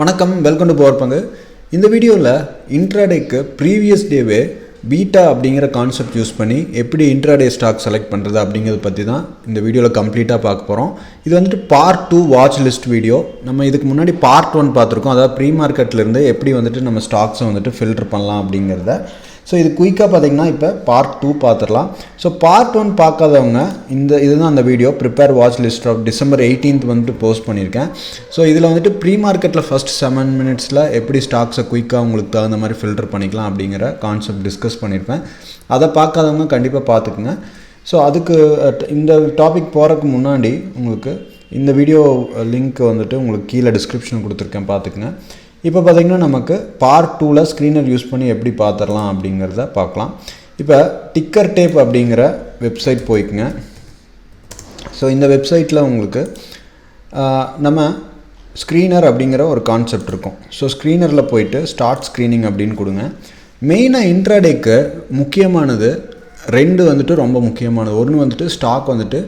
வணக்கம், welcome to power பங்கு. இந்த வீடியோவில் இன்ட்ராடேக்கு ப்ரீவியஸ் டேவே பீட்டா அப்படிங்கிற கான்செப்ட் யூஸ் பண்ணி எப்படி இன்ட்ராடே ஸ்டாக் செலக்ட் பண்ணுறது அப்படிங்கிறத பற்றி தான் இந்த வீடியோவில் கம்ப்ளீட்டாக பார்க்க போகிறோம். இது வந்துட்டு பார்ட் 2 வாட்ச் லிஸ்ட் வீடியோ. நம்ம இதுக்கு முன்னாடி பார்ட் 1 பார்த்துருக்கோம், அதாவது ப்ரீ மார்க்கெட்லேருந்து எப்படி வந்துட்டு நம்ம ஸ்டாக்ஸை வந்துட்டு ஃபில்டர் பண்ணலாம் அப்படிங்கிறத. ஸோ இது குயிக்காக பார்த்தீங்கன்னா இப்போ பார்ட் 2 பார்த்துடலாம். ஸோ பார்ட் 1 பார்க்காதவங்க இதுதான் அந்த video prepare watch list of December 18th வந்துட்டு போஸ்ட் பண்ணியிருக்கேன். ஸோ இதில் வந்துட்டு ப்ரீ மார்க்கெட்டில் ஃபஸ்ட் 7 minutesல எப்படி ஸ்டாக்ஸை குயிக்காக உங்களுக்கு தகுந்த மாதிரி ஃபில்டர் பண்ணிக்கலாம் அப்படிங்கிற கான்செப்ட் டிஸ்கஸ் பண்ணியிருப்பேன். அதை பார்க்காதவங்க கண்டிப்பாக பார்த்துக்குங்க. ஸோ அதுக்கு இந்த டாபிக் போகிறதுக்கு முன்னாடி உங்களுக்கு இந்த வீடியோ லிங்க் வந்துட்டு உங்களுக்கு கீழே டிஸ்கிரிப்ஷன் கொடுத்துருக்கேன், பார்த்துக்குங்க. இப்போ பார்த்திங்கன்னா நமக்கு பார்ட் 2ல் ஸ்க்ரீனர் யூஸ் பண்ணி எப்படி பார்த்துடலாம் அப்படிங்கிறத பார்க்கலாம். இப்போ டிக்கர் டேப் அப்படிங்கிற வெப்சைட் போய்க்குங்க. ஸோ இந்த வெப்சைட்டில் உங்களுக்கு நம்ம ஸ்க்ரீனர் அப்படிங்கிற ஒரு கான்செப்ட் இருக்கும். ஸோ ஸ்க்ரீனரில் போயிட்டு ஸ்டார்ட் ஸ்க்ரீனிங் அப்படின்னு கொடுங்க. மெயினாக இன்ட்ராடேக்கு முக்கியமானது ரெண்டு வந்துட்டு ரொம்ப முக்கியமானது. ஒன்று வந்துட்டு ஸ்டாக் வந்துட்டு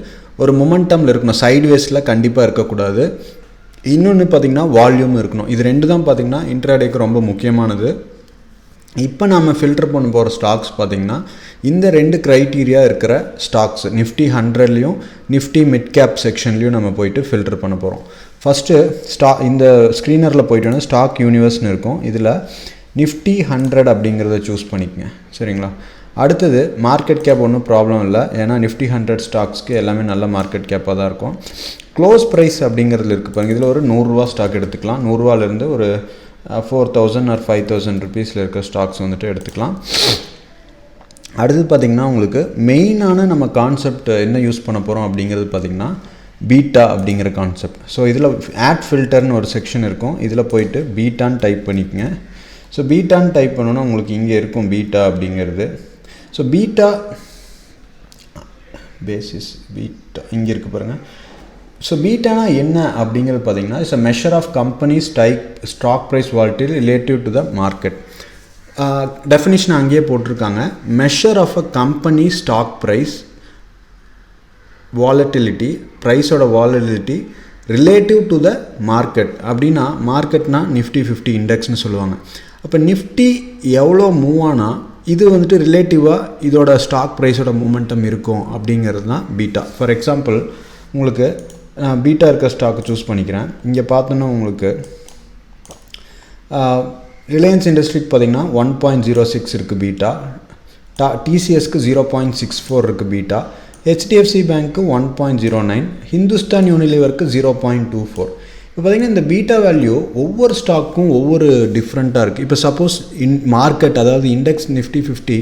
ஒரு மொமெண்டமில் இருக்கணும், சைட்வேஸில் கண்டிப்பாக இருக்கக்கூடாது. இன்னொன்று பார்த்திங்கன்னா வால்யூம் இருக்கணும். இது ரெண்டு தான் பார்த்திங்கன்னா இன்ட்ராடேக்கு ரொம்ப முக்கியமானது. இப்போ நம்ம ஃபில்டர் பண்ண போகிற ஸ்டாக்ஸ் பார்த்திங்கன்னா இந்த ரெண்டு க்ரைட்டீரியா இருக்கிற ஸ்டாக்ஸ் நிஃப்டி 100லையும் நிஃப்டி மிட் கேப் செக்ஷன்லையும் நம்ம போயிட்டு ஃபில்டர் பண்ண போகிறோம். ஃபஸ்ட்டு இந்த ஸ்க்ரீனரில் போயிட்டோன்னா ஸ்டாக் யூனிவர்ஸ்னு இருக்கும். இதில் நிஃப்டி 100 அப்படிங்கிறத சூஸ் பண்ணிக்கங்க, சரிங்களா? அடுத்தது மார்க்கெட் கேப் ஒன்றும் ப்ராப்ளம் இல்லை, ஏன்னா நிஃப்டி 100 ஸ்டாக்ஸ்க்கு எல்லாமே நல்ல மார்க்கெட் கேப்பாக தான் இருக்கும். க்ளோஸ் ப்ரைஸ் அப்படிங்கிறதுல இருக்குது பாருங்கள். இதில் ஒரு 100 ரூபா ஸ்டாக் எடுத்துக்கலாம். 100 ரூபாலேருந்து ஒரு 4000 or 5000 ருபீஸில் இருக்கிற ஸ்டாக்ஸ் வந்துட்டு எடுத்துக்கலாம். அடுத்தது பார்த்திங்கன்னா உங்களுக்கு மெயினான நம்ம கான்செப்ட் என்ன யூஸ் பண்ண போகிறோம் அப்படிங்கிறது பார்த்திங்கன்னா பீட்டா அப்படிங்கிற கான்செப்ட். ஸோ இதில் ஆட் ஃபில்டர்னு ஒரு செக்ஷன் இருக்கும். இதில் போயிட்டு பீட்டான்னு டைப் பண்ணிக்கங்க. ஸோ பீட்டான்னு டைப் பண்ணோன்னா உங்களுக்கு இங்கே இருக்கும் பீட்டா அப்படிங்கிறது. ஸோ பீட்டா பேசிஸ் பீட்டா இங்கே இருக்குது பாருங்கள். ஸோ பீட்டானா என்ன அப்படிங்கிறது பார்த்தீங்கன்னா it's a measure of companies stock price volatility relative to the market. Definition அங்கேயே போட்டிருக்காங்க. Measure of a company stock price volatility, ப்ரைஸோட volatility relative to the market. அப்படின்னா மார்க்கெட்னா நிஃப்டி 50 இண்டெக்ஸ்னு சொல்லுவாங்க. அப்போ நிஃப்டி எவ்வளோ மூவ் ஆனால் இது வந்துட்டு ரிலேட்டிவாக இதோட ஸ்டாக் ப்ரைஸோட மூமெண்டம் இருக்கும் அப்படிங்கிறது தான் பீட்டா. ஃபார் எக்ஸாம்பிள் உங்களுக்கு பீட்டா இருக்க ஸ்டாக்கை சூஸ் பண்ணிக்கிறேன். இங்கே பார்த்தோன்னா உங்களுக்கு ரிலையன்ஸ் இண்டஸ்ட்ரிக்கு பார்த்திங்கன்னா 1.06 இருக்குது பீட்டா. டிசிஎஸ்க்கு 0.64 இருக்குது பீட்டா. ஹெச்டிஎஃப்சி பேங்க்கு 1.09, ஹிந்துஸ்தான் யூனிலிவருக்கு 0.24. இப்போ பார்த்திங்கன்னா இந்த பீட்டா வேல்யூ ஒவ்வொரு ஸ்டாக்கும் ஒவ்வொரு டிஃப்ரெண்ட்டாக இருக்குது. இப்போ சப்போஸ் மார்க்கெட் அதாவது இண்டெக்ஸ் நிஃப்டி 50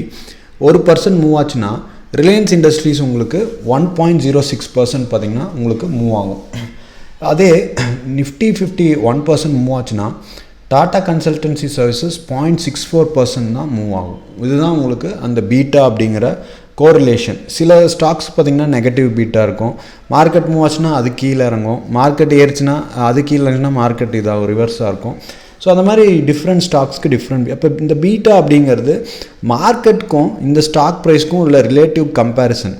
1% மூவ் ஆச்சுன்னா ரிலையன்ஸ் இண்டஸ்ட்ரீஸ் உங்களுக்கு 1.06% பார்த்திங்கன்னா உங்களுக்கு மூவ் ஆகும். அதே நிஃப்டி 50 1% மூவ் ஆச்சுன்னா டாடா கன்சல்டன்சி சர்வீசஸ் 0.64% தான் மூவ் ஆகும். இதுதான் உங்களுக்கு அந்த பீட்டா அப்படிங்கிற கோரிலேஷன். சில ஸ்டாக்ஸ் பார்த்திங்கன்னா நெகட்டிவ் பீட்டா இருக்கும். மார்க்கெட் மூவ் ஆச்சுன்னா அது கீழே இறங்கும், மார்க்கெட் ஏறிச்சுன்னா அது கீழே இறங்கினா மார்க்கெட் இதாக ரிவர்ஸாக இருக்கும். ஸோ அந்த மாதிரி டிஃப்ரெண்ட் ஸ்டாக்ஸ்க்கு டிஃப்ரெண்ட். அப்போ இந்த பீட்டா அப்படிங்கிறது மார்க்கெட்டுக்கும் இந்த ஸ்டாக் ப்ரைஸ்க்கும் உள்ள ரிலேட்டிவ் கம்பேரிசன்.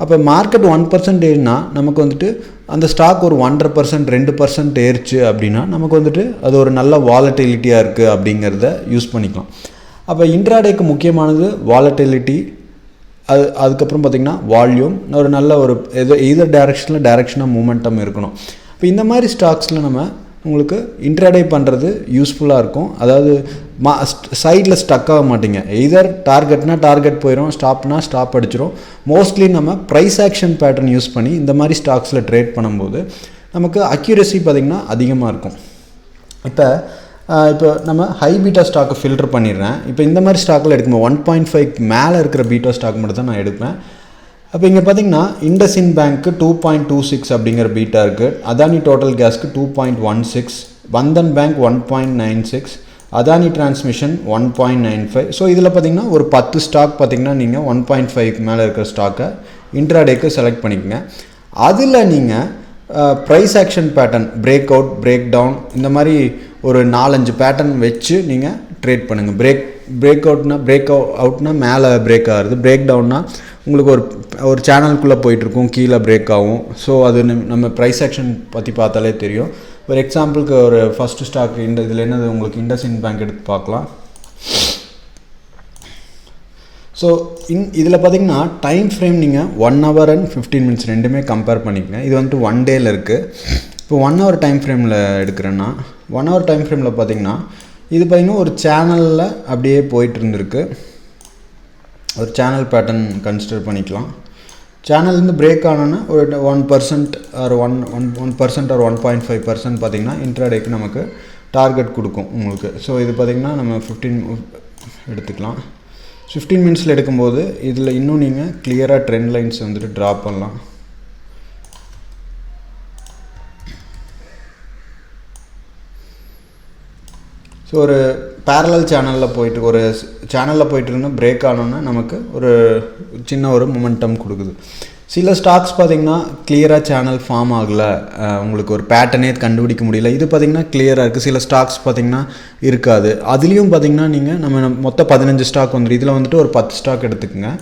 அப்போ மார்க்கெட் 1% ஏறினா நமக்கு வந்துட்டு அந்த ஸ்டாக் ஒரு 1.5% 2% ஏறிச்சு அப்படின்னா நமக்கு வந்துட்டு அது ஒரு நல்ல வாலட்டிலிட்டியாக இருக்குது அப்படிங்கிறத யூஸ் பண்ணிக்கலாம். அப்போ இன்ட்ராடேக்கு முக்கியமானது வாலட்டிலிட்டி, அதுக்கப்புறம் பார்த்திங்கன்னா வால்யூம், ஒரு நல்ல ஒரு எதர் டைரெக்ஷனாக மூமெண்டம் இருக்கணும். இப்போ இந்த மாதிரி ஸ்டாக்ஸில் நம்ம உங்களுக்கு இன்ட்ராடே பண்ணுறது யூஸ்ஃபுல்லாக இருக்கும். அதாவது சைடில் ஸ்டக் ஆக மாட்டிங்க. எதர் டார்கெட்னா டார்கெட் போயிடும், ஸ்டாப்னா ஸ்டாப் அடிச்சிடும். மோஸ்ட்லி நம்ம ப்ரைஸ் ஆக்ஷன் பேட்டர்ன் யூஸ் பண்ணி இந்த மாதிரி ஸ்டாக்ஸில் ட்ரேட் பண்ணும்போது நமக்கு அக்யூரசி பார்த்திங்கன்னா அதிகமாக இருக்கும். இப்போ நம்ம ஹை பீட்டா ஸ்டாக்கை ஃபில்டர் பண்ணிடுறேன். இப்போ இந்த மாதிரி ஸ்டாக்கில் எடுக்கும்போது 1.5 மேலே இருக்கிற பீட்டா ஸ்டாக் மட்டும் தான் நான் எடுப்பேன். அப்போ இங்கே பார்த்தீங்கன்னா இண்டஸ்இன் பேங்க்கு 2.26 அப்படிங்கிற பீட்டா இருக்குது. அதானி டோட்டல் கேஸ்க்கு 2.16, Bandhan bank 1.96, Adani transmission 1.95. So இதில் பார்த்தீங்கன்னா ஒரு 10 ஸ்டாக் பார்த்தீங்கன்னா நீங்கள் 1.5 மேலே இருக்கிற ஸ்டாக்கை இன்ட்ராடேக்கு செலக்ட் பண்ணிக்கோங்க. அதில் நீங்கள் price action pattern, break out, break down, இந்த மாதிரி ஒரு 4-5 பேட்டர்ன் வச்சு நீங்கள் ட்ரேட் பண்ணுங்கள். பிரேக் அவுட்னா மேலே பிரேக் ஆகுது, பிரேக் டவுன்னா உங்களுக்கு ஒரு சேனலுக்குள்ளே போயிட்டுருக்கும், கீழே பிரேக் ஆகும். ஸோ அது நம்ம ப்ரைஸ் ஆக்ஷன் பற்றி பார்த்தாலே தெரியும். ஒரு எக்ஸாம்பிளுக்கு ஒரு ஃபஸ்ட்டு ஸ்டாக் இதில் என்னது உங்களுக்கு IndusInd பேங்க் எடுத்து பார்க்கலாம். ஸோ இதில் பார்த்தீங்கன்னா டைம் ஃப்ரேம் நீங்கள் 1 hour and 15 minutes ரெண்டுமே கம்பேர் பண்ணிக்கங்க. இது வந்துட்டு 1 dayல இருக்குது. இப்போ 1 hour டைம் ஃப்ரேமில் எடுக்கிறேன்னா 1 hour டைம் ஃப்ரேமில் பார்த்தீங்கன்னா இது பார்த்தீங்கன்னா ஒரு சேனலில் அப்படியே போயிட்டு இருந்திருக்கு. ஒரு சேனல் பேட்டர்ன் கன்சிடர் பண்ணிக்கலாம். சேனல்லேருந்து பிரேக் ஆனோன்னா ஒரு 1% ஆர் 1% ஆர் 1.5% பார்த்தீங்கன்னா இன்ட்ராடேக்கு நமக்கு டார்கெட் கொடுக்கும் உங்களுக்கு. ஸோ இது பார்த்திங்கன்னா நம்ம 15 எடுத்துக்கலாம். 15 minutesல எடுக்கும்போது இதில் இன்னும் நீங்கள் கிளியராக ட்ரெண்ட் லைன்ஸ் வந்துட்டு ட்ரா பண்ணலாம். ஸோ ஒரு பேரலல் சேனலில் போயிட்டு இருந்தால் பிரேக் ஆனோன்னா நமக்கு ஒரு சின்ன ஒரு மொமெண்டம் கொடுக்குது. சில ஸ்டாக்ஸ் பார்த்திங்கன்னா கிளியராக சேனல் ஃபார்ம் ஆகலை, உங்களுக்கு ஒரு பேட்டர்னே கண்டுபிடிக்க முடியல. இது பார்த்திங்கன்னா கிளியராக இருக்குது. சில ஸ்டாக்ஸ் பார்த்திங்கன்னா இருக்காது. அதுலேயும் பார்த்திங்கன்னா நீங்கள் நம்ம மொத்தம் 15 ஸ்டாக் வந்துடும். இதில் வந்துட்டு ஒரு 10 ஸ்டாக் எடுத்துக்கோங்க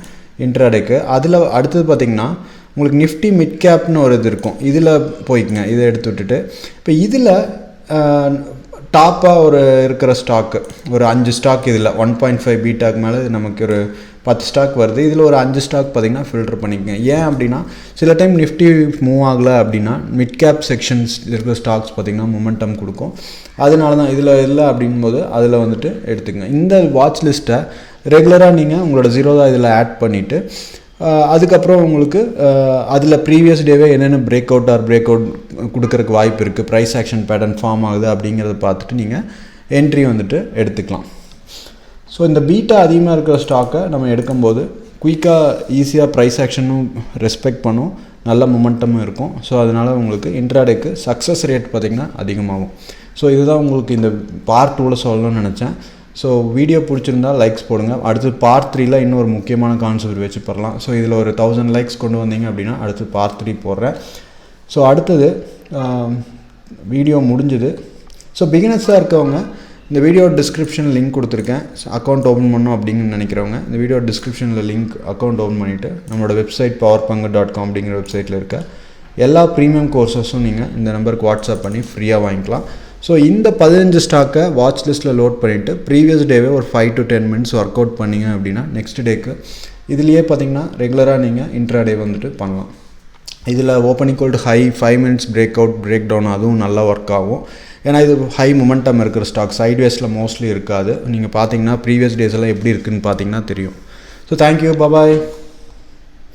இன்ட்ராடேக்கு. அதில் அடுத்தது பார்த்திங்கன்னா உங்களுக்கு நிஃப்டி மிட் கேப்னு ஒரு இது இருக்கும். இதில் போய்க்குங்க, இதை எடுத்து விட்டுட்டு இப்போ இதில் டாப்பாக ஒரு இருக்கிற ஸ்டாக்கு ஒரு 5 ஸ்டாக் இதில் 1.5 பீட்டாக்கு மேலே நமக்கு ஒரு 10 ஸ்டாக் வருது. இதில் ஒரு 5 ஸ்டாக் பார்த்திங்கன்னா ஃபில்டர் பண்ணிக்கங்க. ஏன் அப்படின்னா சில டைம் நிஃப்டி மூவ் ஆகலை அப்படின்னா மிட் கேப் செக்ஷன்ஸ் இருக்கிற ஸ்டாக்ஸ் பார்த்திங்கன்னா மொமெண்டம் கொடுக்கும். அதனால தான் இதில் இல்லை அப்படிங்கும்போது அதில் வந்துட்டு எடுத்துக்கங்க. இந்த வாட்ச் லிஸ்ட்டை ரெகுலராக நீங்கள் உங்களோட Zerodha இதில் ஆட் பண்ணிவிட்டு அதுக்கப்புறம் உங்களுக்கு அதில் ப்ரீவியஸ் டேவே என்னென்ன பிரேக் அவுட் கொடுக்கறதுக்கு வாய்ப்பு இருக்குது, ப்ரைஸ் ஆக்ஷன் பேட்டர்ன் ஃபார்ம் ஆகுது அப்படிங்கிறத பார்த்துட்டு நீங்கள் என்ட்ரி வந்துட்டு எடுத்துக்கலாம். ஸோ இந்த பீட்டா அதிகமாக இருக்கிற ஸ்டாக்கை நம்ம எடுக்கும்போது குயிக்காக ஈஸியாக ப்ரைஸ் ஆக்ஷனும் ரெஸ்பெக்ட் பண்ணும், நல்ல மொமெண்டமும் இருக்கும். ஸோ அதனால் உங்களுக்கு இன்ட்ராடேக்கு சக்ஸஸ் ரேட் பார்த்திங்கன்னா அதிகமாகும். ஸோ இதுதான் உங்களுக்கு இந்த பார்ட் 2ல் சொல்லணும்னு நினச்சேன். ஸோ வீடியோ பிடிச்சிருந்தால் லைக்ஸ் போடுங்க. அடுத்து பார்ட் 3ல் இன்னும் ஒரு முக்கியமான கான்செப்ட் வச்சு பண்ணலாம். ஸோ இதில் ஒரு 1000 லைக்ஸ் கொண்டு வந்தீங்க அப்படின்னா அடுத்து பார்ட் 3 போடுறேன். ஸோ அடுத்தது வீடியோ முடிஞ்சுது. ஸோ பிகினர்ஸாக இருக்கவங்க இந்த வீடியோ டிஸ்கிரிப்ஷன் லிங்க் கொடுத்துருக்கேன். அக்கௌண்ட் ஓப்பன் பண்ணணும் அப்படின்னு நினைக்கிறவங்க இந்த வீடியோ டிஸ்கிரிப்ஷனில் லிங்க் அக்கௌண்ட் ஓப்பன் பண்ணிவிட்டு நம்மளோட வெப்சைட் powerpunga.com அப்படிங்கிற வெப்சைட்டில் இருக்க எல்லா ப்ரீமியம் கோர்சஸும் நீங்கள் இந்த நம்பருக்கு வாட்ஸ்அப் பண்ணி ஃப்ரீயாக வாங்கிக்கலாம். ஸோ இந்த 15 ஸ்டாக்கை வாட்ச் லிஸ்ட்டில் லோட் பண்ணிவிட்டு ப்ரீவியஸ் டேவே ஒரு 5 to 10 minutes ஒர்க் அவுட் பண்ணிங்க அப்படின்னா நெக்ஸ்ட் டேக்கு இதுலேயே பார்த்திங்கன்னா ரெகுலராக நீங்கள் இன்ட்ராடே வந்துட்டு பண்ணலாம். இதில் opening gold high 5 minutes break out break down அதுவும் நல்லா ஒர்க் ஆகும். ஏன்னா இது ஹை மொமெண்டம் இருக்கிற ஸ்டாக், சைட்வேஸில் மோஸ்ட்லி இருக்காது. நீங்கள் பார்த்தீங்கன்னா ப்ரீவியஸ் டேஸ் எல்லாம் எப்படி இருக்குதுன்னு பார்த்தீங்கன்னா தெரியும். ஸோ தேங்க்யூ, பாய்.